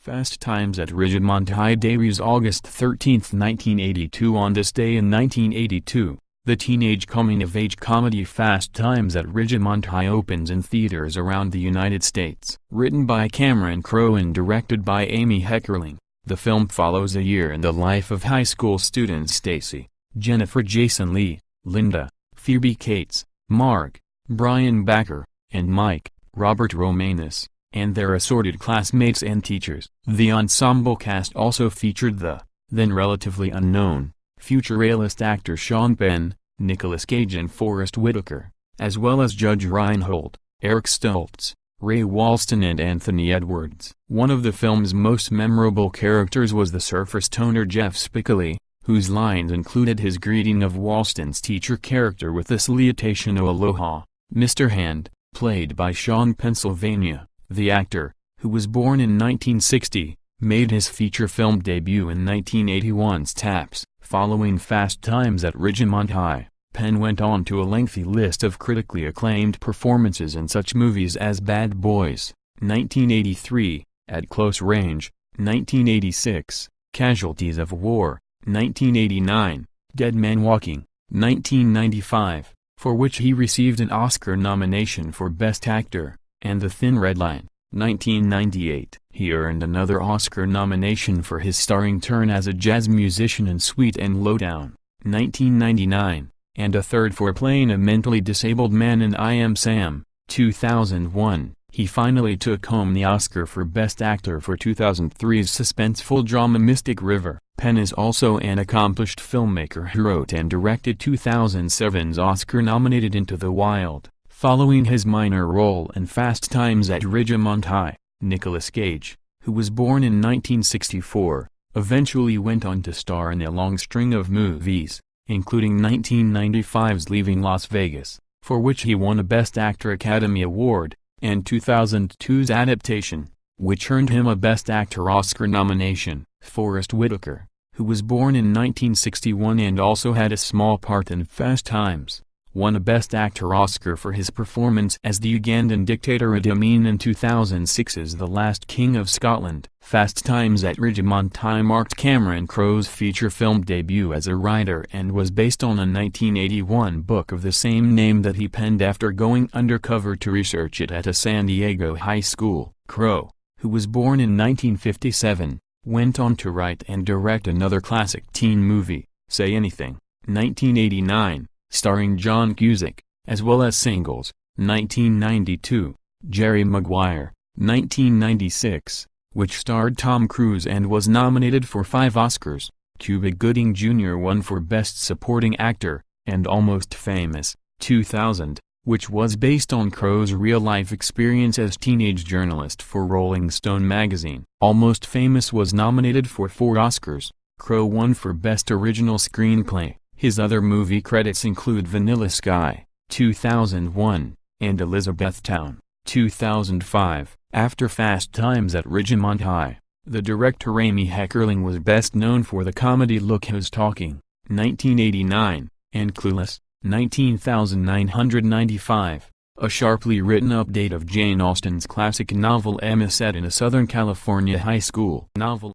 Fast Times at Ridgemont High debuts August 13, 1982. On this day in 1982, the teenage coming-of-age comedy Fast Times at Ridgemont High opens in theaters around the United States. Written by Cameron Crowe and directed by Amy Heckerling, the film follows a year in the life of high school students Stacy, Jennifer Jason Lee, Linda, Phoebe Cates, Mark, Brian Backer, and Mike, Robert Romanus, and their assorted classmates and teachers. The ensemble cast also featured the, then relatively unknown, future A-list actor Sean Penn, Nicolas Cage and Forest Whitaker, as well as Judge Reinhold, Eric Stoltz, Ray Walston and Anthony Edwards. One of the film's most memorable characters was the surfer stoner Jeff Spicoli, whose lines included his greeting of Walston's teacher character with the salutation "O aloha, Mr. Hand," played by Sean Pennsylvania. The actor, who was born in 1960, made his feature film debut in 1981's Taps. Following Fast Times at Ridgemont High, Penn went on to a lengthy list of critically acclaimed performances in such movies as Bad Boys, 1983, At Close Range, 1986, Casualties of War, 1989, Dead Man Walking, 1995, for which he received an Oscar nomination for Best Actor, and The Thin Red Line, 1998. He earned another Oscar nomination for his starring turn as a jazz musician in Sweet and Lowdown, 1999, and a third for playing a mentally disabled man in I Am Sam, 2001. He finally took home the Oscar for Best Actor for 2003's suspenseful drama Mystic River. Penn is also an accomplished filmmaker who wrote and directed 2007's Oscar-nominated Into the Wild. Following his minor role in Fast Times at Ridgemont High, Nicolas Cage, who was born in 1964, eventually went on to star in a long string of movies, including 1995's Leaving Las Vegas, for which he won a Best Actor Academy Award, and 2002's Adaptation, which earned him a Best Actor Oscar nomination. Forest Whitaker, who was born in 1961 and also had a small part in Fast Times, won a Best Actor Oscar for his performance as the Ugandan dictator Idi Amin in 2006's The Last King of Scotland. Fast Times at Ridgemont High marked Cameron Crowe's feature film debut as a writer and was based on a 1981 book of the same name that he penned after going undercover to research it at a San Diego high school. Crowe, who was born in 1957, went on to write and direct another classic teen movie, Say Anything, 1989, starring John Cusack, as well as Singles, 1992, Jerry Maguire, 1996, which starred Tom Cruise and was nominated for 5 Oscars. Cuba Gooding Jr. won for Best Supporting Actor, and Almost Famous, 2000, which was based on Crowe's real-life experience as teenage journalist for Rolling Stone magazine. Almost Famous was nominated for 4 Oscars. Crowe won for Best Original Screenplay. His other movie credits include Vanilla Sky, 2001, and Elizabethtown, 2005. After Fast Times at Ridgemont High, the director Amy Heckerling was best known for the comedy Look Who's Talking, 1989, and Clueless, 1995, a sharply written update of Jane Austen's classic novel Emma set in a Southern California high school novel.